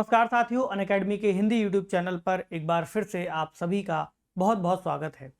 नमस्कार साथियों, अनअकैडमी के हिंदी यूट्यूब चैनल पर एक बार फिर से आप सभी का बहुत बहुत स्वागत है।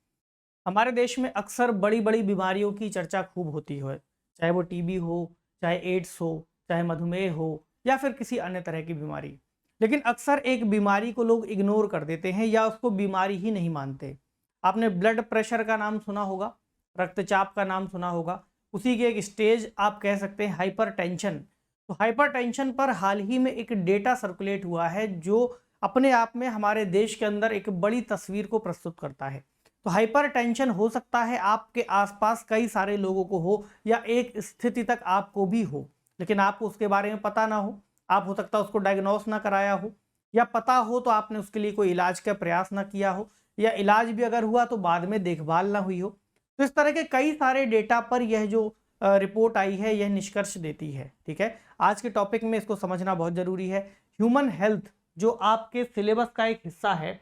हमारे देश में अक्सर बड़ी बड़ी बीमारियों की चर्चा खूब होती है, चाहे वो टीबी हो, चाहे एड्स हो, चाहे मधुमेह हो या फिर किसी अन्य तरह की बीमारी। लेकिन अक्सर एक बीमारी को लोग इग्नोर कर देते हैं या उसको बीमारी ही नहीं मानते। आपने ब्लड प्रेशर का नाम सुना होगा, रक्तचाप का नाम सुना होगा, उसी की एक स्टेज आप कह सकते हैं हाइपरटेंशन। तो हाइपरटेंशन पर हाल ही में एक डेटा सर्कुलेट हुआ है जो अपने आप में हमारे देश के अंदर एक बड़ी तस्वीर को प्रस्तुत करता है। तो हाइपरटेंशन हो सकता है आपके आसपास कई सारे लोगों को हो या एक स्थिति तक आपको भी हो, लेकिन आपको उसके बारे में पता ना हो। आप हो सकता है उसको डायग्नोस ना कराया हो, या पता हो तो आपने उसके लिए कोई इलाज का प्रयास ना किया हो, या इलाज भी अगर हुआ तो बाद में देखभाल ना हुई हो। तो इस तरह के कई सारे डेटा पर यह जो रिपोर्ट आई है यह निष्कर्ष देती है। ठीक है, आज के टॉपिक में इसको समझना बहुत जरूरी है। ह्यूमन हेल्थ जो आपके सिलेबस का एक हिस्सा है,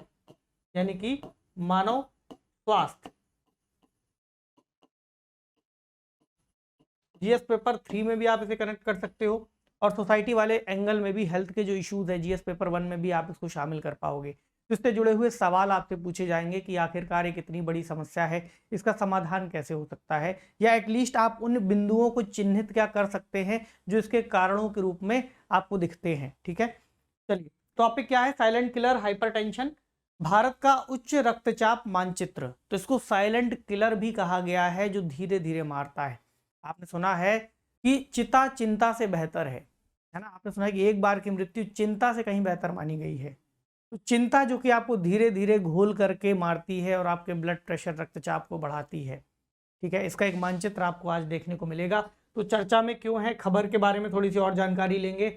यानी कि मानव स्वास्थ्य, जीएस पेपर 3 में भी आप इसे कनेक्ट कर सकते हो, और सोसाइटी वाले एंगल में भी हेल्थ के जो इश्यूज है जीएस पेपर 1 में भी आप इसको शामिल कर पाओगे। तो इससे जुड़े हुए सवाल आपसे पूछे जाएंगे कि आखिरकार एक इतनी बड़ी समस्या है, इसका समाधान कैसे हो सकता है, या एटलीस्ट आप उन बिंदुओं को चिन्हित क्या कर सकते हैं जो इसके कारणों के रूप में आपको दिखते हैं। ठीक है, चलिए टॉपिक क्या है, साइलेंट किलर हाइपरटेंशन, भारत का उच्च रक्तचाप मानचित्र। तो इसको साइलेंट किलर भी कहा गया है, जो धीरे धीरे मारता है। आपने सुना है कि चिता चिंता से बेहतर है ना। आपने सुना है कि एक बार की मृत्यु चिंता से कहीं बेहतर मानी गई है। तो चिंता जो कि आपको धीरे धीरे घोल करके मारती है और आपके ब्लड प्रेशर रक्तचाप को बढ़ाती है। ठीक है, इसका एक मानचित्र आपको आज देखने को मिलेगा। तो चर्चा में क्यों है, खबर के बारे में थोड़ी सी और जानकारी लेंगे।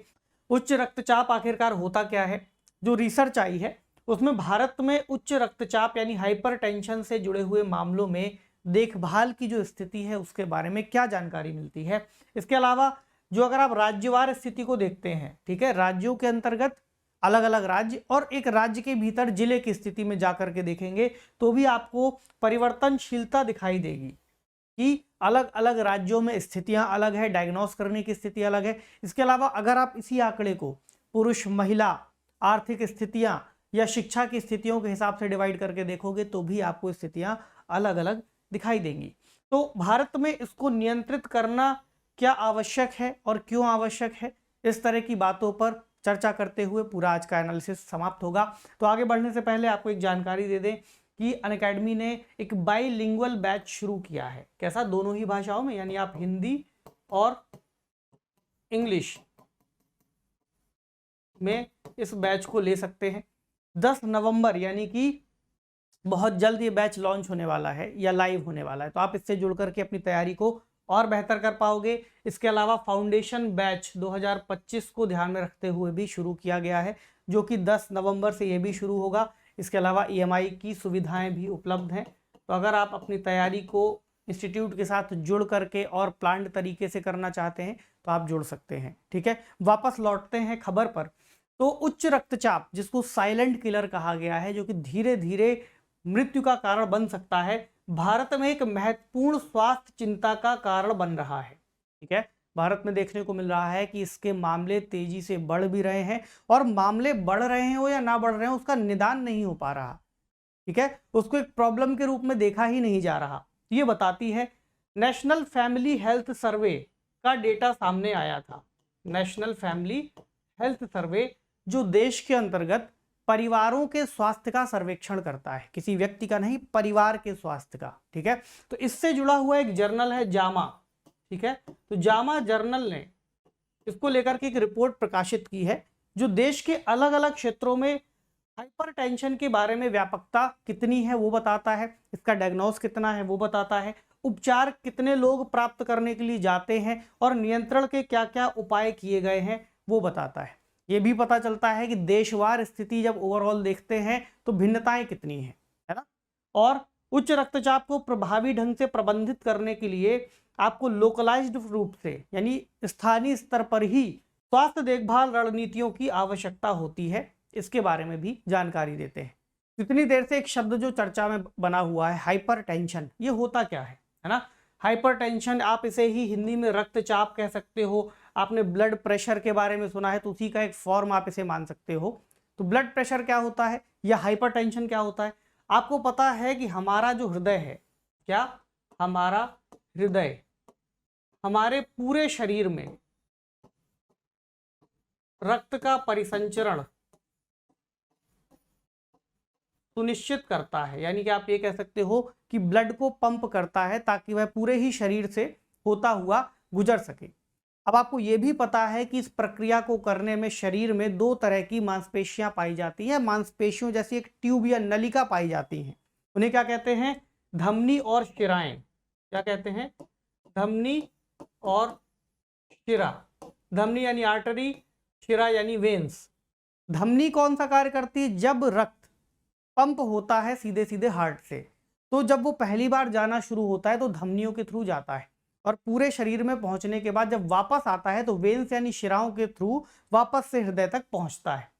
उच्च रक्तचाप आखिरकार होता क्या है। जो रिसर्च आई है उसमें भारत में उच्च रक्तचाप यानी हाइपरटेंशन से जुड़े हुए मामलों में देखभाल की जो स्थिति है उसके बारे में क्या जानकारी मिलती है। इसके अलावा जो अगर आप राज्यवार स्थिति को देखते हैं, ठीक है, राज्यों के अंतर्गत अलग अलग राज्य और एक राज्य के भीतर जिले की स्थिति में जाकर के देखेंगे तो भी आपको परिवर्तनशीलता दिखाई देगी कि अलग अलग राज्यों में स्थितियां अलग है, डायग्नोस करने की स्थिति अलग है। इसके अलावा अगर आप इसी आंकड़े को पुरुष, महिला, आर्थिक स्थितियां या शिक्षा की स्थितियों के हिसाब से डिवाइड करके देखोगे तो भी आपको स्थितियां अलग अलग दिखाई देंगी। तो भारत में इसको नियंत्रित करना क्या आवश्यक है और क्यों आवश्यक है, इस तरह की बातों पर चर्चा करते हुए पूरा आज का एनालिसिस समाप्त होगा। तो आगे बढ़ने से पहले आपको एक जानकारी दे दें कि अनअकैडमी ने एक बाइलिंगुअल बैच शुरू किया है। कैसा, दोनों ही भाषाओं में, यानी आप हिंदी और इंग्लिश में इस बैच को ले सकते हैं। 10 नवंबर यानी कि बहुत जल्द ये बैच लॉन्च होने वाला है या लाइव होने वाला है, तो आप इससे जुड़ करके अपनी तैयारी को और बेहतर कर पाओगे। इसके अलावा फाउंडेशन बैच 2025 को ध्यान में रखते हुए भी शुरू किया गया है, जो कि 10 नवंबर से ये भी शुरू होगा। इसके अलावा ईएमआई की सुविधाएं भी उपलब्ध हैं। तो अगर आप अपनी तैयारी को इंस्टीट्यूट के साथ जुड़ करके और प्लान्ड तरीके से करना चाहते हैं तो आप जुड़ सकते हैं। ठीक है, वापस लौटते हैं खबर पर। तो उच्च रक्तचाप जिसको साइलेंट किलर कहा गया है, जो कि धीरे धीरे मृत्यु का कारण बन सकता है, भारत में एक महत्वपूर्ण स्वास्थ्य चिंता का कारण बन रहा है। ठीक है, भारत में देखने को मिल रहा है कि इसके मामले तेजी से बढ़ भी रहे हैं, और मामले बढ़ रहे हो या ना बढ़ रहे हो उसका निदान नहीं हो पा रहा। ठीक है, उसको एक प्रॉब्लम के रूप में देखा ही नहीं जा रहा। ये बताती है नेशनल फैमिली हेल्थ सर्वे का डेटा सामने आया था। नेशनल फैमिली हेल्थ सर्वे जो देश के अंतर्गत परिवारों के स्वास्थ्य का सर्वेक्षण करता है, किसी व्यक्ति का नहीं, परिवार के स्वास्थ्य का। ठीक है, तो इससे जुड़ा हुआ एक जर्नल है जामा। ठीक है, तो जामा जर्नल ने इसको लेकर के एक रिपोर्ट प्रकाशित की है, जो देश के अलग अलग क्षेत्रों में हाइपरटेंशन के बारे में व्यापकता कितनी है वो बताता है, इसका डायग्नोस कितना है वो बताता है, उपचार कितने लोग प्राप्त करने के लिए जाते हैं और नियंत्रण के क्या क्या उपाय किए गए हैं वो बताता है। ये भी पता चलता है कि देशवार स्थिति जब ओवरऑल देखते हैं तो भिन्नताएं कितनी हैं, है ना। और उच्च रक्तचाप को प्रभावी ढंग से प्रबंधित करने के लिए आपको लोकलाइज्ड रूप से यानी स्थानीय स्तर पर ही स्वास्थ्य देखभाल रणनीतियों की आवश्यकता होती है। इसके बारे में भी जानकारी देते हैं। इतनी देर से एक शब्द जो चर्चा में बना हुआ है हाइपरटेंशन, ये होता क्या है ना। हाइपरटेंशन आप इसे ही हिंदी में रक्तचाप कह सकते हो। आपने ब्लड प्रेशर के बारे में सुना है तो उसी का एक फॉर्म आप इसे मान सकते हो। तो ब्लड प्रेशर क्या होता है या हाइपरटेंशन क्या होता है? आपको पता है कि हमारा जो हृदय है, क्या हमारा हृदय हमारे पूरे शरीर में रक्त का परिसंचरण सुनिश्चित करता है, यानी कि आप ये कह सकते हो कि ब्लड को पंप करता है ताकि वह पूरे ही शरीर से होता हुआ गुजर सके। अब आपको ये भी पता है कि इस प्रक्रिया को करने में शरीर में दो तरह की मांसपेशियां पाई जाती हैं। मांसपेशियों जैसी एक ट्यूब या नलिका पाई जाती हैं, उन्हें क्या कहते हैं? धमनी और शिराएं। क्या कहते हैं? धमनी और शिरा। धमनी यानी आर्टरी, शिरा यानी वेन्स। धमनी कौन सा कार्य करती है? जब रक्त पंप होता है सीधे सीधे हार्ट से, तो जब वो पहली बार जाना शुरू होता है तो धमनियों के थ्रू जाता है, और पूरे शरीर में पहुंचने के बाद जब वापस आता है तो वेन्स यानी शिराओं के थ्रू वापस से हृदय तक पहुंचता है।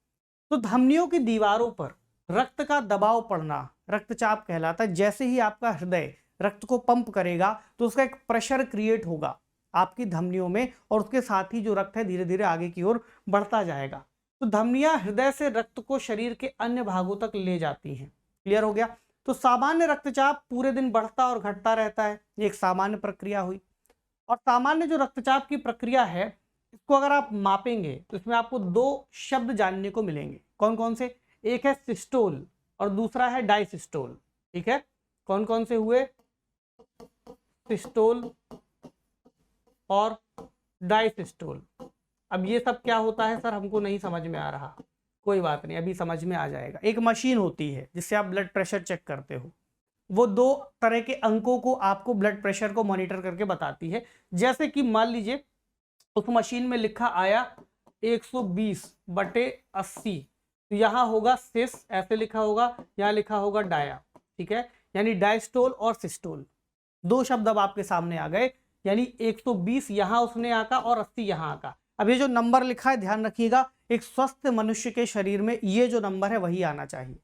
तो धमनियों की दीवारों पर रक्त का दबाव पड़ना रक्तचाप कहलाता है। जैसे ही आपका हृदय रक्त को पंप करेगा तो उसका एक प्रेशर क्रिएट होगा आपकी धमनियों में, और उसके साथ ही जो रक्त है धीरे धीरे आगे की ओर बढ़ता जाएगा। तो धमनियां हृदय से रक्त को शरीर के अन्य भागों तक ले जाती हैं। क्लियर हो गया? तो सामान्य रक्तचाप पूरे दिन बढ़ता और घटता रहता है, ये एक सामान्य प्रक्रिया हुई। और सामान्य जो रक्तचाप की प्रक्रिया है, इसको अगर आप मापेंगे तो इसमें आपको दो शब्द जानने को मिलेंगे। कौन कौन से? एक है सिस्टोल और दूसरा है डायसिस्टोल। ठीक है, कौन कौन से हुए? सिस्टोल और डायसिस्टोल। अब ये सब क्या होता है सर, हमको नहीं समझ में आ रहा। कोई बात नहीं, अभी समझ में आ जाएगा। एक मशीन होती है जिससे आप ब्लड प्रेशर चेक करते हो, वो दो तरह के अंकों को आपको ब्लड प्रेशर को मॉनिटर करके बताती है। जैसे कि मान लीजिए उस मशीन में लिखा आया 120/80, तो यहाँ होगा सिस, ऐसे लिखा होगा, यहाँ लिखा होगा डाया। ठीक है, यानी डायस्टोल और सिस्टोल, दो शब्द अब आपके सामने आ गए। यानी 120 यहाँ उसने आका और 80 यहाँ आका। अब ये जो नंबर लिखा है ध्यान रखिएगा, एक स्वस्थ मनुष्य के शरीर में ये जो नंबर है वही आना चाहिए।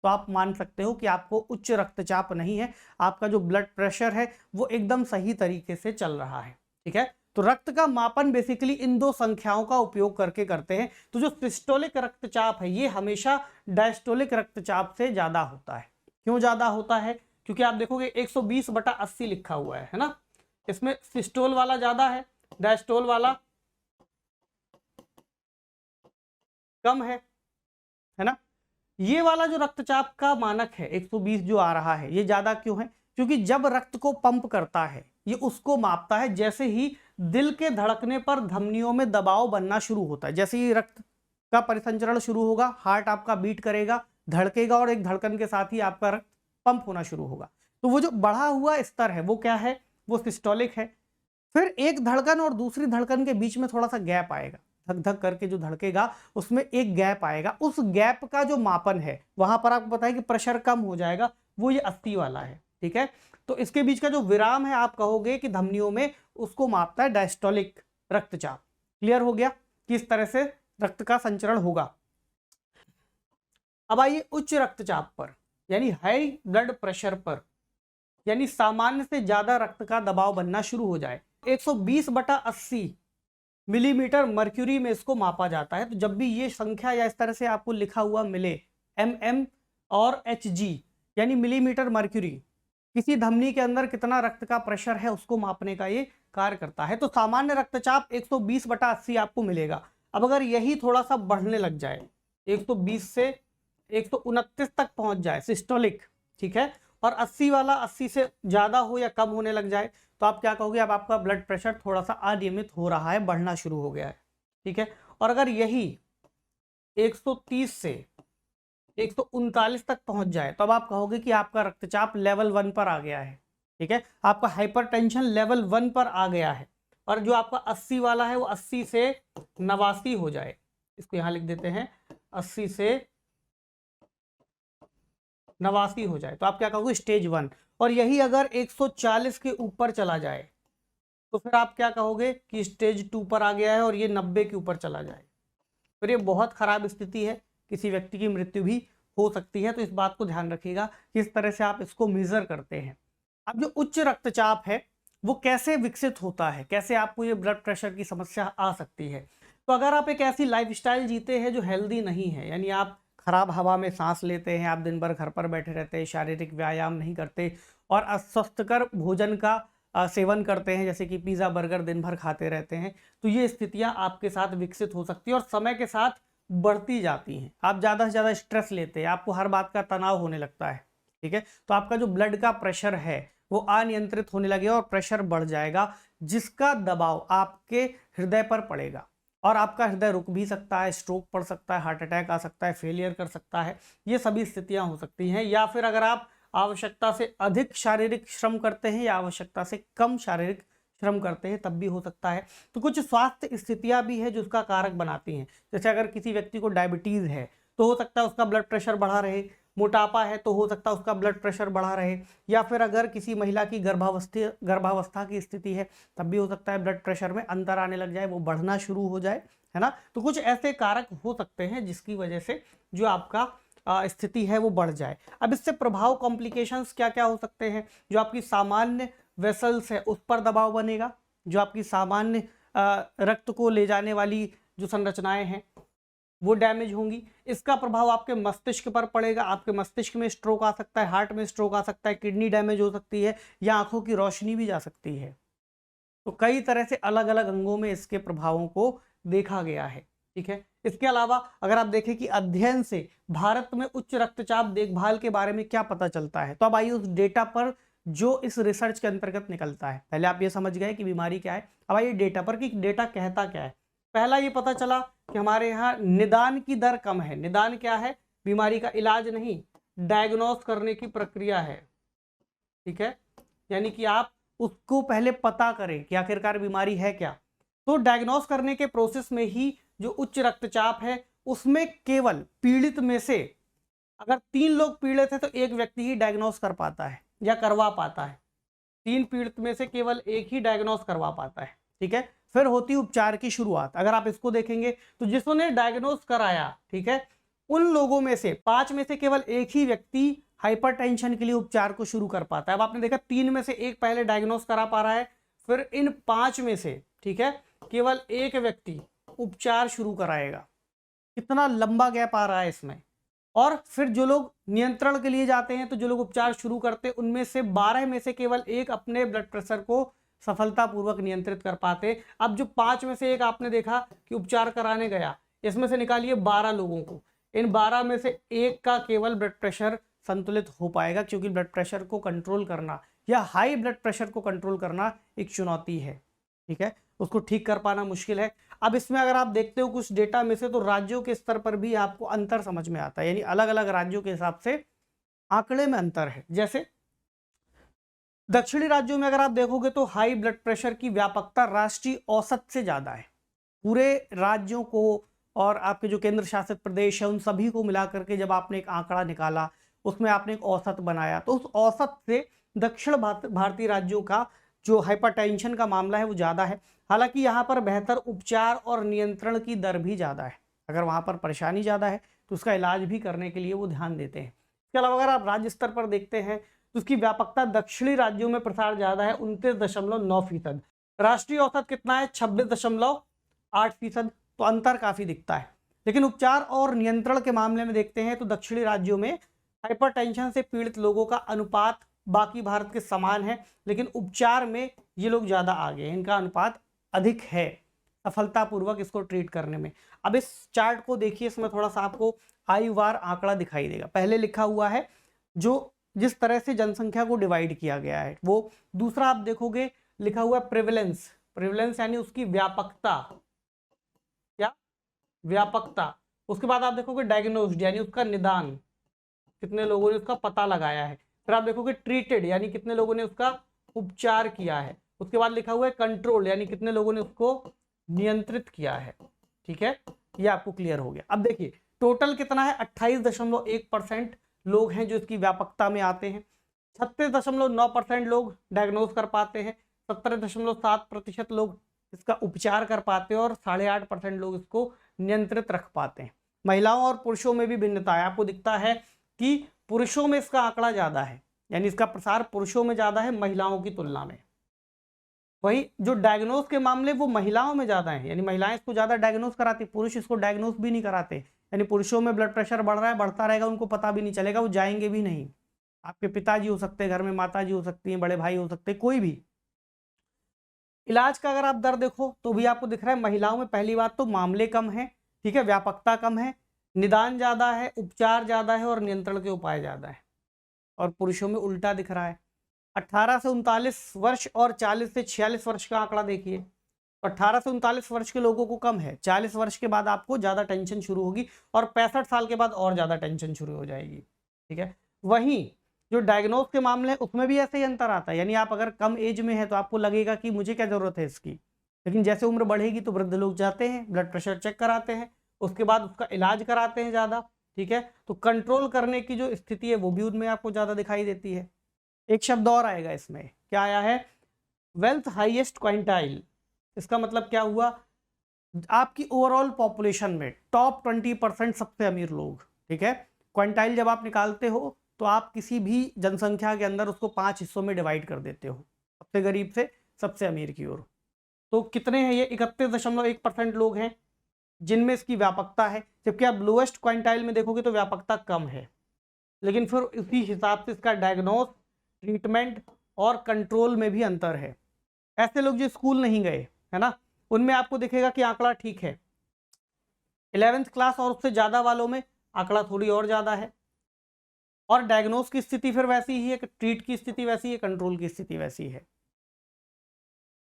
तो आप मान सकते हो कि आपको उच्च रक्तचाप नहीं है, आपका जो ब्लड प्रेशर है वो एकदम सही तरीके से चल रहा है। ठीक है, तो रक्त का मापन बेसिकली इन दो संख्याओं का उपयोग करके करते हैं। तो जो सिस्टोलिक रक्तचाप है ये हमेशा डायस्टोलिक रक्तचाप से ज्यादा होता है। क्यों ज्यादा होता है? क्योंकि आप देखोगे 120/80 लिखा हुआ है ना, इसमें सिस्टोल वाला ज्यादा है, डायस्टोल वाला कम है ना। ये वाला जो रक्तचाप का मानक है 120 जो आ रहा है, ये ज्यादा क्यों है? क्योंकि जब रक्त को पंप करता है ये उसको मापता है। जैसे ही दिल के धड़कने पर धमनियों में दबाव बनना शुरू होता है, जैसे ही रक्त का परिसंचरण शुरू होगा, हार्ट आपका बीट करेगा, धड़केगा, और एक धड़कन के साथ ही आपका रक्त पंप होना शुरू होगा। तो वो जो बढ़ा हुआ स्तर है वो क्या है? वो सिस्टोलिक है। फिर एक धड़कन और दूसरी धड़कन के बीच में थोड़ा सा गैप आएगा, धक धक करके जो धड़केगा उसमें एक गैप आएगा। उस गैप का जो मापन है वहां पर आपको पता है कि प्रेशर कम हो जाएगा, वो ये 80 वाला है। ठीक है, तो इसके बीच का जो विराम है आप कहोगे कि धमनियों में, उसको मापता है डायस्टोलिक रक्तचाप। क्लियर हो गया किस तरह से रक्त का संचरण होगा। अब आइए उच्च रक्तचाप पर, यानी हाई ब्लड प्रेशर पर, यानी सामान्य से ज्यादा रक्त का दबाव बनना शुरू हो जाए। 120/80 मिलीमीटर मर्क्यूरी में इसको मापा जाता है। तो जब भी ये संख्या या इस तरह से आपको लिखा हुआ मिले mm और Hg यानी मिलीमीटर मर्क्यूरी, किसी धमनी के अंदर कितना रक्त का प्रेशर है उसको मापने का ये कार्य करता है। तो सामान्य रक्तचाप 120/80 आपको मिलेगा। अब अगर यही थोड़ा सा बढ़ने लग जाए, 120 से 129 तक पहुंच जाए सिस्टोलिक, ठीक है, और 80 वाला 80 से ज्यादा हो या कम होने लग जाए, तो आप क्या कहोगे? अब आपका ब्लड प्रेशर थोड़ा सा अनियमित हो रहा है, बढ़ना शुरू हो गया है। ठीक है, और अगर यही 130 से 139 तक पहुंच जाए तो अब आप कहोगे कि आपका रक्तचाप लेवल 1 पर आ गया है। ठीक है, आपका हाइपरटेंशन लेवल 1 पर आ गया है। और जो आपका 80 वाला है वो 80 से 89 हो जाए, इसको यहां लिख देते हैं, 80 से 89 हो जाए तो आप क्या कहोगे? स्टेज 1। और यही अगर 140 के ऊपर चला जाए तो फिर आप क्या कहोगे? कि स्टेज 2 पर आ गया है, और ये 90 के ऊपर चला जाए फिर ये बहुत खराब स्थिति है, किसी व्यक्ति की मृत्यु भी हो सकती है। तो इस बात को ध्यान रखिएगा किस तरह से आप इसको मेजर करते हैं। अब जो उच्च रक्तचाप है वो कैसे विकसित होता है, कैसे आपको ये ब्लड प्रेशर की समस्या आ सकती है। तो अगर आप एक ऐसी लाइफस्टाइल जीते हैं जो हेल्दी नहीं है, यानी आप खराब हवा में सांस लेते हैं, आप दिन भर घर पर बैठे रहते हैं, शारीरिक व्यायाम नहीं करते और अस्वस्थकर भोजन का सेवन करते हैं, जैसे कि पिज़्ज़ा बर्गर दिन भर खाते रहते हैं, तो ये स्थितियां आपके साथ विकसित हो सकती है और समय के साथ बढ़ती जाती हैं। आप ज़्यादा से ज़्यादा स्ट्रेस लेते हैं, आपको हर बात का तनाव होने लगता है, ठीक है, तो आपका जो ब्लड का प्रेशर है वो अनियंत्रित होने लगेगा और प्रेशर बढ़ जाएगा, जिसका दबाव आपके हृदय पर पड़ेगा और आपका हृदय रुक भी सकता है, स्ट्रोक पड़ सकता है, हार्ट अटैक आ सकता है, फेलियर कर सकता है, ये सभी स्थितियां हो सकती हैं। या फिर अगर आप आवश्यकता से अधिक शारीरिक श्रम करते हैं या आवश्यकता से कम शारीरिक श्रम करते हैं, तब भी हो सकता है। तो कुछ स्वास्थ्य स्थितियां भी है जो उसका कारक बनाती हैं। जैसे अगर किसी व्यक्ति को डायबिटीज है तो हो सकता है उसका ब्लड प्रेशर बढ़ा रहे, मोटापा है तो हो सकता है उसका ब्लड प्रेशर बढ़ा रहे, या फिर अगर किसी महिला की गर्भावस्था की स्थिति है तब भी हो सकता है ब्लड प्रेशर में अंतर आने लग जाए, वो बढ़ना शुरू हो जाए, है ना। तो कुछ ऐसे कारक हो सकते हैं जिसकी वजह से जो आपका स्थिति है वो बढ़ जाए। अब इससे प्रभाव कॉम्प्लिकेशंस क्या क्या हो सकते हैं। जो आपकी सामान्य वेसल्स है उस पर दबाव बनेगा, जो आपकी सामान्य रक्त को ले जाने वाली जो संरचनाएं हैं वो डैमेज होंगी। इसका प्रभाव आपके मस्तिष्क पर पड़ेगा, आपके मस्तिष्क में स्ट्रोक आ सकता है, हार्ट में स्ट्रोक आ सकता है, किडनी डैमेज हो सकती है या आंखों की रोशनी भी जा सकती है। तो कई तरह से अलग अलग अंगों में इसके प्रभावों को देखा गया है, ठीक है। इसके अलावा अगर आप देखें कि अध्ययन से भारत में उच्च रक्तचाप देखभाल के बारे में क्या पता चलता है, तो अब आइए उस डेटा पर जो इस रिसर्च के अंतर्गत निकलता है। पहले आप ये समझ गए कि बीमारी क्या है, अब आइए डेटा पर कि डेटा कहता क्या है। पहला ये पता चला कि हमारे यहाँ निदान की दर कम है। निदान क्या है? बीमारी का इलाज नहीं, डायग्नोस करने की प्रक्रिया है, ठीक है। यानी कि आप उसको पहले पता करें कि आखिरकार बीमारी है क्या। तो डायग्नोस करने के प्रोसेस में ही जो उच्च रक्तचाप है उसमें केवल पीड़ित में से अगर 3 लोग पीड़ित है तो एक व्यक्ति ही डायग्नोस कर पाता है या करवा पाता है। 3 पीड़ित में से केवल एक ही डायग्नोस करवा पाता है, ठीक है। फिर होती उपचार की शुरुआत। अगर आप इसको देखेंगे तो जिसने डायग्नोस कराया, ठीक है, उन लोगों में से 5 में से केवल एक ही व्यक्ति हाइपरटेंशन के लिए उपचार को शुरू कर पाता है। अब आपने देखा 3 में से एक पहले डायग्नोस करा पा रहा है, फिर इन 5 में से, ठीक है, केवल एक व्यक्ति उपचार शुरू कराएगा। कितना लंबा गैप आ रहा है इसमें। और फिर जो लोग नियंत्रण के लिए जाते हैं, तो जो लोग उपचार शुरू करते हैं उनमें से 12 में से केवल एक अपने ब्लड प्रेशर को सफलतापूर्वक नियंत्रित कर पाते। अब जो 5 में से एक आपने देखा कि उपचार कराने गया, इसमें से निकालिए 12 लोगों को, इन 12 में से एक का केवल ब्लड प्रेशर संतुलित हो पाएगा, क्योंकि ब्लड प्रेशर को कंट्रोल करना या हाई ब्लड प्रेशर को कंट्रोल करना एक चुनौती है, ठीक है, उसको ठीक कर पाना मुश्किल है। अब इसमें अगर आप देखते हो कुछ डेटा में से, तो राज्यों के स्तर पर भी आपको अंतर समझ में आता है, यानी अलग अलग राज्यों के हिसाब से आंकड़े में अंतर है। जैसे दक्षिणी राज्यों में अगर आप देखोगे तो हाई ब्लड प्रेशर की व्यापकता राष्ट्रीय औसत से ज्यादा है। पूरे राज्यों को और आपके जो केंद्र शासित प्रदेश है उन सभी को मिलाकर के जब आपने एक आंकड़ा निकाला, उसमें आपने एक औसत बनाया, तो उस औसत से दक्षिण भारतीय राज्यों का जो हाइपरटेंशन का मामला है वो ज़्यादा है। हालांकि यहाँ पर बेहतर उपचार और नियंत्रण की दर भी ज़्यादा है। अगर वहाँ पर परेशानी ज़्यादा है तो उसका इलाज भी करने के लिए वो ध्यान देते हैं। इसके अलावा अगर आप राज्य स्तर पर देखते हैं तो उसकी व्यापकता दक्षिणी राज्यों में प्रसार ज़्यादा है, 29.9%। राष्ट्रीय औसत कितना है? 26.8%। तो अंतर काफ़ी दिखता है। लेकिन उपचार और नियंत्रण के मामले में देखते हैं तो दक्षिणी राज्यों में हाइपरटेंशन से पीड़ित लोगों का अनुपात बाकी भारत के समान है, लेकिन उपचार में ये लोग ज़्यादा आगे हैं, इनका अनुपात अधिक है सफलतापूर्वक इसको ट्रीट करने में। अब इस चार्ट को देखिए, इसमें थोड़ा सा आपको आयुवार आंकड़ा दिखाई देगा। पहले लिखा हुआ है जो जिस तरह से जनसंख्या को डिवाइड किया गया है वो। दूसरा आप देखोगे लिखा हुआ है प्रेवलेंस। प्रेवलेंस यानी उसकी व्यापकता, क्या व्यापकता। उसके बाद आप देखोगे डायग्नोस्ड यानी उसका निदान, कितने लोगों ने उसका पता लगाया है। फिर आप देखोगे ट्रीटेड यानी कितने लोगों ने उसका उपचार किया है। उसके बाद लिखा हुआ है कंट्रोल यानी कितने लोगों ने उसको नियंत्रित किया है, ठीक है, ये आपको क्लियर हो गया। अब देखिए टोटल कितना है, 28.1% लोग हैं जो इसकी व्यापकता में आते हैं। 36.9% लोग डायग्नोज कर पाते हैं, 17.7% लोग इसका उपचार कर पाते हैं और 8.5% लोग इसको नियंत्रित रख पाते हैं। महिलाओं और पुरुषों में भी भिन्नता है। आपको दिखता है कि पुरुषों में इसका आंकड़ा ज्यादा है, यानी इसका प्रसार पुरुषों में ज्यादा है महिलाओं की तुलना में। वही जो डायग्नोज के मामले वो महिलाओं में ज़्यादा हैं, यानी महिलाएं इसको ज़्यादा डायग्नोज कराती, पुरुष इसको डायग्नोज भी नहीं कराते। यानी पुरुषों में ब्लड प्रेशर बढ़ रहा है, बढ़ता रहेगा, उनको पता भी नहीं चलेगा, वो जाएंगे भी नहीं। आपके पिताजी हो सकते हैं घर में, माताजी हो सकती हैं, बड़े भाई हो सकते हैं, कोई भी। इलाज का अगर आप दर देखो तो भी आपको दिख रहा है महिलाओं में पहली बात तो मामले कम है, ठीक है, व्यापकता कम है, निदान ज़्यादा है, उपचार ज़्यादा है और नियंत्रण के उपाय ज़्यादा है। और पुरुषों में उल्टा दिख रहा है। 18 से 39 वर्ष और 40 से 46 वर्ष का आंकड़ा देखिए, 18 से 39 वर्ष के लोगों को कम है, 40 वर्ष के बाद आपको ज़्यादा टेंशन शुरू होगी और 65 साल के बाद और ज़्यादा टेंशन शुरू हो जाएगी, ठीक है। वहीं जो डायग्नोज के मामले हैं उसमें भी ऐसे ही अंतर आता है, यानी आप अगर कम एज में है तो आपको लगेगा कि मुझे क्या ज़रूरत है इसकी, लेकिन जैसे उम्र बढ़ेगी तो वृद्ध लोग जाते हैं, ब्लड प्रेशर चेक कराते हैं, उसके बाद उसका इलाज कराते हैं ज़्यादा, ठीक है। तो कंट्रोल करने की जो स्थिति है वो भी उनमें आपको ज़्यादा दिखाई देती है। एक शब्द और आएगा इसमें, क्या आया है, वेल्थ हाईएस्ट क्वाइंटाइल। इसका मतलब क्या हुआ, आपकी ओवरऑल पॉपुलेशन में टॉप 20% सबसे अमीर लोग, ठीक है। क्वाइंटाइल जब आप निकालते हो तो आप किसी भी जनसंख्या के अंदर उसको 5 हिस्सों में डिवाइड कर देते हो, सबसे गरीब से सबसे अमीर की ओर। तो कितने हैं ये, 31.1% लोग हैं जिनमें इसकी व्यापकता है, जबकि आप लोएस्ट क्वाइंटाइल में देखोगे तो व्यापकता कम है, लेकिन फिर इसी हिसाब से इसका डायग्नोस, ट्रीटमेंट और कंट्रोल में भी अंतर है। ऐसे लोग जो स्कूल नहीं गए है ना, उनमें आपको दिखेगा कि आंकड़ा ठीक है, 11th क्लास और उससे ज़्यादा वालों में आंकड़ा थोड़ी और ज़्यादा है। और डायग्नोस की स्थिति फिर वैसी ही है, ट्रीट की स्थिति वैसी है, कंट्रोल की स्थिति वैसी है।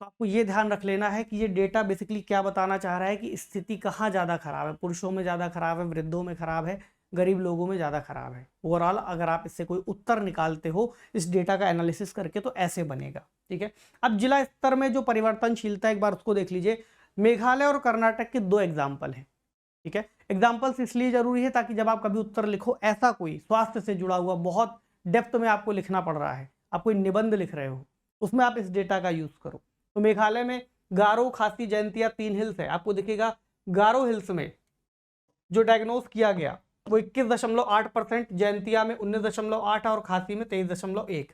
तो आपको ये ध्यान रख लेना है कि ये डेटा बेसिकली क्या बताना चाह रहा है कि स्थिति कहाँ ज़्यादा खराब है, पुरुषों में ज़्यादा खराब है, वृद्धों में खराब है, गरीब लोगों में ज़्यादा खराब है। ओवरऑल अगर आप इससे कोई उत्तर निकालते हो इस डेटा का एनालिसिस करके तो ऐसे बनेगा, ठीक है। अब जिला स्तर में जो परिवर्तनशीलता एक बार उसको देख लीजिए। मेघालय और कर्नाटक के 2 एग्जाम्पल हैं, ठीक है। एग्जाम्पल्स इसलिए जरूरी है ताकि जब आप कभी उत्तर लिखो, ऐसा कोई स्वास्थ्य से जुड़ा हुआ बहुत डेप्थ में आपको लिखना पड़ रहा है, आप कोई निबंध लिख रहे हो, उसमें आप इस डेटा का यूज करो। तो मेघालय में गारो, खासी, जयंतिया 3 हिल्स है, आपको दिखेगा गारो हिल्स में जो डायग्नोज किया गया वो 21.8%, जयंतिया में 19.8 और खासी में 23.1।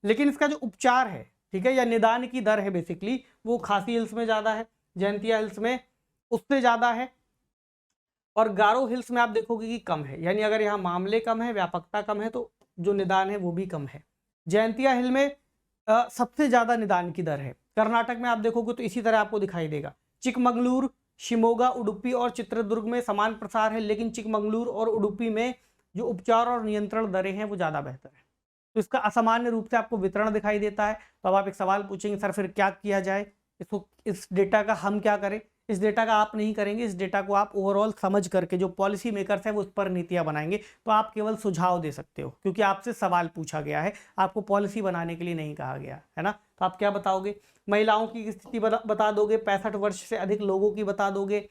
लेकिन इसका जो उपचार है, ठीक है, या निदान की दर है बेसिकली, वो खासी हिल्स में ज़्यादा है, जयंतिया हिल्स में उससे ज़्यादा है, और गारो हिल्स में आप देखोगे कि कम है। यानी अगर यहाँ मामले कम है, व्यापकता कम है, तो जो निदान है वो भी कम है। जयंतिया हिल में सबसे ज़्यादा निदान की दर है। कर्नाटक में आप देखोगे तो इसी तरह आपको दिखाई देगा। चिकमंगलूर, शिमोगा, उडुपी और चित्रदुर्ग में समान प्रसार है, लेकिन चिकमंगलूर और उडुपी में जो उपचार और नियंत्रण दरें हैं वो ज़्यादा बेहतर है। तो इसका असामान्य रूप से आपको वितरण दिखाई देता है। तो अब आप एक सवाल पूछेंगे, सर फिर क्या किया जाए, इसको, इस डेटा का हम क्या करें। इस डेटा का आप नहीं करेंगे, इस डेटा को आप ओवरऑल समझ करके जो पॉलिसी मेकर्स हैं वो उस पर नीतियां बनाएंगे। तो आप केवल सुझाव दे सकते हो क्योंकि आपसे सवाल पूछा गया है, आपको पॉलिसी बनाने के लिए नहीं कहा गया है ना। तो आप क्या बताओगे, महिलाओं की स्थिति बता दोगे, 65 वर्ष से अधिक लोगों की बता दोगे,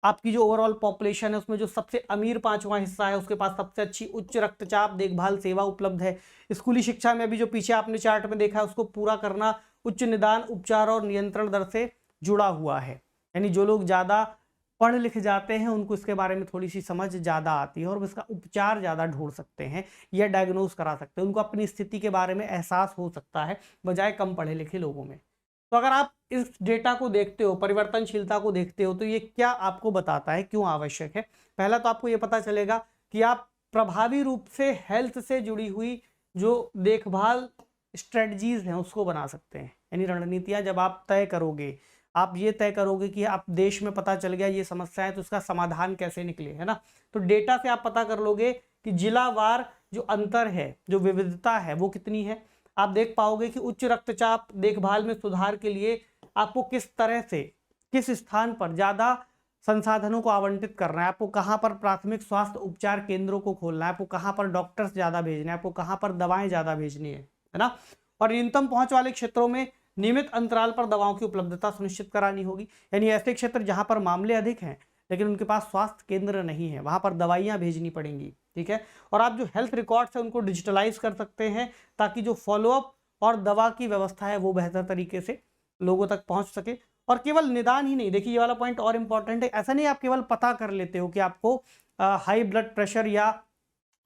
आपकी जो ओवरऑल पॉपुलेशन है उसमें जो सबसे अमीर 5वां हिस्सा है उसके पास सबसे अच्छी उच्च रक्तचाप देखभाल सेवा उपलब्ध है। स्कूली शिक्षा में भी जो पीछे आपने चार्ट में देखा है उसको पूरा करना उच्च निदान, उपचार और नियंत्रण दर से जुड़ा हुआ है। यानी जो लोग ज़्यादा पढ़ लिख जाते हैं उनको इसके बारे में थोड़ी सी समझ ज़्यादा आती है और इसका उपचार ज़्यादा ढूंढ सकते हैं या डायग्नोज करा सकते हैं, उनको अपनी स्थिति के बारे में एहसास हो सकता है बजाय कम पढ़े लिखे लोगों में। तो अगर आप इस डेटा को देखते हो, परिवर्तनशीलता को देखते हो, तो ये क्या आपको बताता है, क्यों आवश्यक है। पहला तो आपको ये पता चलेगा कि आप प्रभावी रूप से हेल्थ से जुड़ी हुई जो देखभाल स्ट्रेटजीज हैं उसको बना सकते हैं। यानी रणनीतियां जब आप तय करोगे, आप ये तय करोगे कि आप देश में पता चल गया ये समस्या है तो उसका समाधान कैसे निकले, है ना। तो डेटा से आप पता कर लोगे कि जिलावार जो अंतर है, जो विविधता है वो कितनी है। आप देख पाओगे कि उच्च रक्तचाप देखभाल में सुधार के लिए आपको किस तरह से, किस स्थान पर ज़्यादा संसाधनों को आवंटित करना है, आपको कहाँ पर प्राथमिक स्वास्थ्य उपचार केंद्रों को खोलना है, आपको कहाँ पर डॉक्टर्स ज़्यादा भेजने हैं, आपको कहाँ पर दवाएं ज़्यादा भेजनी है ना। और न्यूनतम पहुँच वाले क्षेत्रों में नियमित अंतराल पर दवाओं की उपलब्धता सुनिश्चित करानी होगी। यानी ऐसे क्षेत्र जहाँ पर मामले अधिक हैं लेकिन उनके पास स्वास्थ्य केंद्र नहीं है, वहाँ पर दवाइयाँ भेजनी पड़ेंगी, ठीक है। और आप जो हेल्थ रिकॉर्ड्स हैं उनको डिजिटलाइज कर सकते हैं ताकि जो फॉलोअप और दवा की व्यवस्था है वो बेहतर तरीके से लोगों तक पहुँच सके। और केवल निदान ही नहीं, देखिए ये वाला पॉइंट और इम्पॉर्टेंट है, ऐसा नहीं आप केवल पता कर लेते हो कि आपको हाई ब्लड प्रेशर या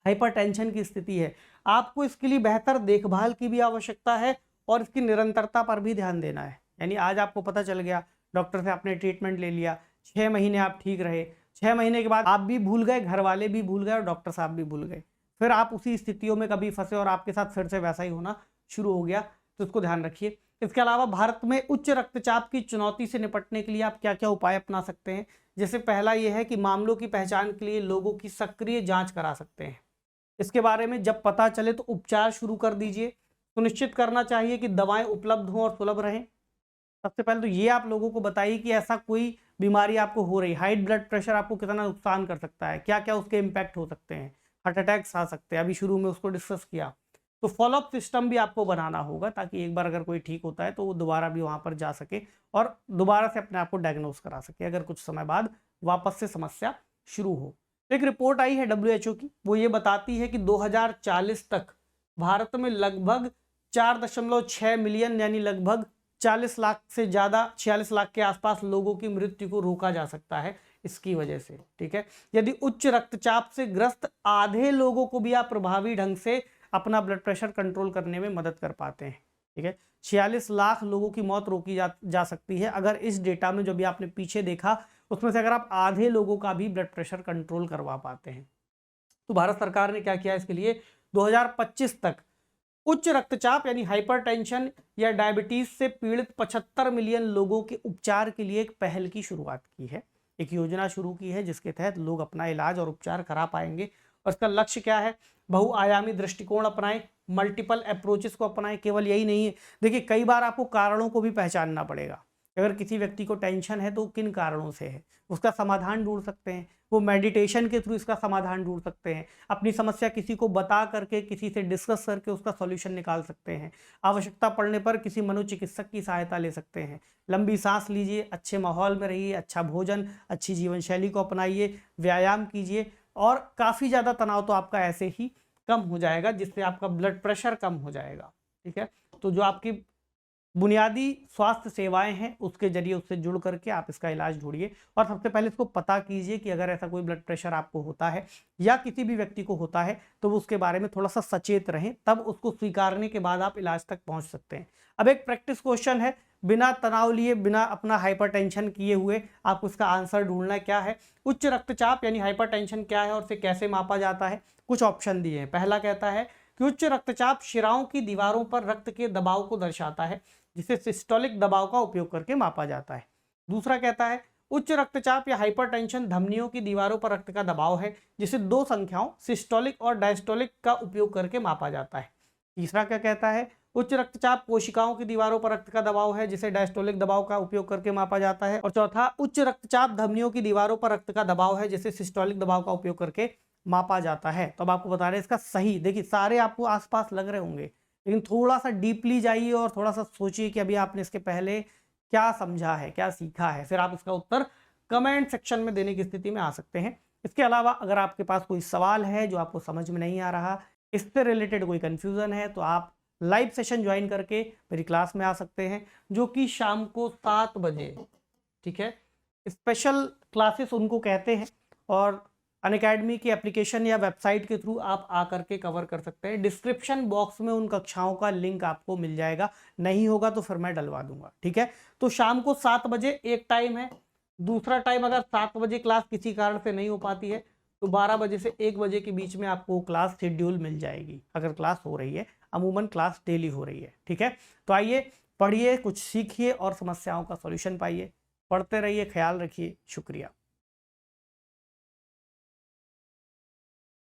हाइपरटेंशन की स्थिति है, आपको इसके लिए बेहतर देखभाल की भी आवश्यकता है और इसकी निरंतरता पर भी ध्यान देना है। यानी आज आपको पता चल गया, डॉक्टर से आपने ट्रीटमेंट ले लिया, 6 महीने आप ठीक रहे, 6 महीने के बाद आप भी भूल गए, घर वाले भी भूल गए और डॉक्टर साहब भी भूल गए, फिर आप उसी स्थितियों में कभी फंसे और आपके साथ फिर से वैसा ही होना शुरू हो गया, तो इसको ध्यान रखिए। इसके अलावा भारत में उच्च रक्तचाप की चुनौती से निपटने के लिए आप क्या क्या उपाय अपना सकते हैं। जैसे पहला ये है कि मामलों की पहचान के लिए लोगों की सक्रिय जांच करा सकते हैं। इसके बारे में जब पता चले तो उपचार शुरू कर दीजिए। सुनिश्चित करना चाहिए कि दवाएं उपलब्ध हों और सुलभ रहें। सबसे पहले तो ये आप लोगों को बताइए कि ऐसा कोई बीमारी आपको हो रही, हाई ब्लड प्रेशर आपको कितना नुकसान कर सकता है, क्या क्या उसके इम्पैक्ट हो सकते हैं, हार्ट अटैक्स आ सकते हैं, अभी शुरू में उसको डिस्कस किया। तो फॉलोअप सिस्टम भी आपको बनाना होगा ताकि एक बार अगर कोई ठीक होता है तो वो दोबारा भी वहाँ पर जा सके और दोबारा से अपने आप को डायग्नोस करा सके अगर कुछ समय बाद वापस से समस्या शुरू हो। एक रिपोर्ट आई है WHO की, वो ये बताती है कि 2040 तक भारत में लगभग 4.6 मिलियन यानी लगभग 40 लाख से ज़्यादा, 46 लाख के आसपास लोगों की मृत्यु को रोका जा सकता है इसकी वजह से। ठीक है, यदि उच्च रक्तचाप से ग्रस्त आधे लोगों को भी आप प्रभावी ढंग से अपना ब्लड प्रेशर कंट्रोल करने में मदद कर पाते हैं। ठीक है, 46 लाख लोगों की मौत रोकी जा सकती है अगर इस डेटा में जो भी आपने पीछे देखा उसमें से अगर आप आधे लोगों का भी ब्लड प्रेशर कंट्रोल करवा पाते हैं। तो भारत सरकार ने क्या किया इसके लिए, 2025 तक उच्च रक्तचाप यानी हाइपरटेंशन या डायबिटीज से पीड़ित 75 मिलियन लोगों के उपचार के लिए एक पहल की शुरुआत की है, एक योजना शुरू की है जिसके तहत लोग अपना इलाज और उपचार करा पाएंगे। और इसका लक्ष्य क्या है, बहुआयामी दृष्टिकोण अपनाएं, मल्टीपल अप्रोचेस को अपनाएं। केवल यही नहीं है, देखिए कई बार आपको कारणों को भी पहचानना पड़ेगा। अगर किसी व्यक्ति को टेंशन है तो किन कारणों से है, उसका समाधान ढूंढ सकते हैं, वो मेडिटेशन के थ्रू इसका समाधान ढूंढ सकते हैं, अपनी समस्या किसी को बता करके, किसी से डिस्कस करके उसका सॉल्यूशन निकाल सकते हैं, आवश्यकता पड़ने पर किसी मनोचिकित्सक की सहायता ले सकते हैं। लंबी सांस लीजिए, अच्छे माहौल में रहिए, अच्छा भोजन, अच्छी जीवन शैली को अपनाइए, व्यायाम कीजिए और काफ़ी ज़्यादा तनाव तो आपका ऐसे ही कम हो जाएगा जिससे आपका ब्लड प्रेशर कम हो जाएगा। ठीक है, तो जो आपकी बुनियादी स्वास्थ्य सेवाएं हैं उसके जरिए उससे जुड़ करके आप इसका इलाज ढूंढिए और सबसे पहले इसको पता कीजिए कि अगर ऐसा कोई ब्लड प्रेशर आपको होता है या किसी भी व्यक्ति को होता है तो वो उसके बारे में थोड़ा सा सचेत रहें, तब उसको स्वीकारने के बाद आप इलाज तक पहुंच सकते हैं। अब एक प्रैक्टिस क्वेश्चन है, बिना तनाव लिए, बिना अपना हाइपरटेंशन किए हुए आपको इसका आंसर ढूंढना क्या है। उच्च रक्तचाप यानी हाइपरटेंशन क्या है और इसे कैसे मापा जाता है। कुछ ऑप्शन दिए हैं। पहला कहता है कि उच्च रक्तचाप शिराओं की दीवारों पर रक्त के दबाव को दर्शाता है जिसे सिस्टोलिक दबाव का उपयोग करके मापा जाता है। दूसरा कहता है उच्च रक्तचाप या हाइपरटेंशन धमनियों की दीवारों पर रक्त का दबाव है जिसे दो संख्याओं सिस्टोलिक और डायस्टोलिक का उपयोग करके मापा जाता है। तीसरा क्या कहता है, उच्च रक्तचाप कोशिकाओं की दीवारों पर रक्त का दबाव है जिसे डायस्टोलिक दबाव का उपयोग करके मापा जाता है। और चौथा, उच्च रक्तचाप धमनियों की दीवारों पर रक्त का दबाव है जिसे सिस्टोलिक दबाव का उपयोग करके मापा जाता है। तो अब आपको बता रहे हैं इसका सही, देखिए सारे आपको आसपास लग रहे होंगे लेकिन थोड़ा सा डीपली जाइए और थोड़ा सा सोचिए कि अभी आपने इसके पहले क्या समझा है, क्या सीखा है, फिर आप इसका उत्तर कमेंट सेक्शन में देने की स्थिति में आ सकते हैं। इसके अलावा अगर आपके पास कोई सवाल है जो आपको समझ में नहीं आ रहा, इससे रिलेटेड कोई कंफ्यूजन है, तो आप लाइव सेशन ज्वाइन करके मेरी क्लास में आ सकते हैं जो कि शाम को 7 बजे, ठीक है, स्पेशल क्लासेस उनको कहते हैं और अनअकैडमी की एप्लीकेशन या वेबसाइट के थ्रू आप आकर के कवर कर सकते हैं। डिस्क्रिप्शन बॉक्स में उन कक्षाओं का लिंक आपको मिल जाएगा, नहीं होगा तो फिर मैं डलवा दूंगा। ठीक है, तो शाम को 7 बजे एक टाइम है। दूसरा टाइम अगर 7 बजे क्लास किसी कारण से नहीं हो पाती है तो 12 बजे से 1 बजे के बीच में आपको क्लास शेड्यूल मिल जाएगी अगर क्लास हो रही है। अमूमन क्लास डेली हो रही है। ठीक है, तो आइए पढ़िए, कुछ सीखिए और समस्याओं का सॉल्यूशन पाइए। पढ़ते रहिए, ख्याल रखिए, शुक्रिया।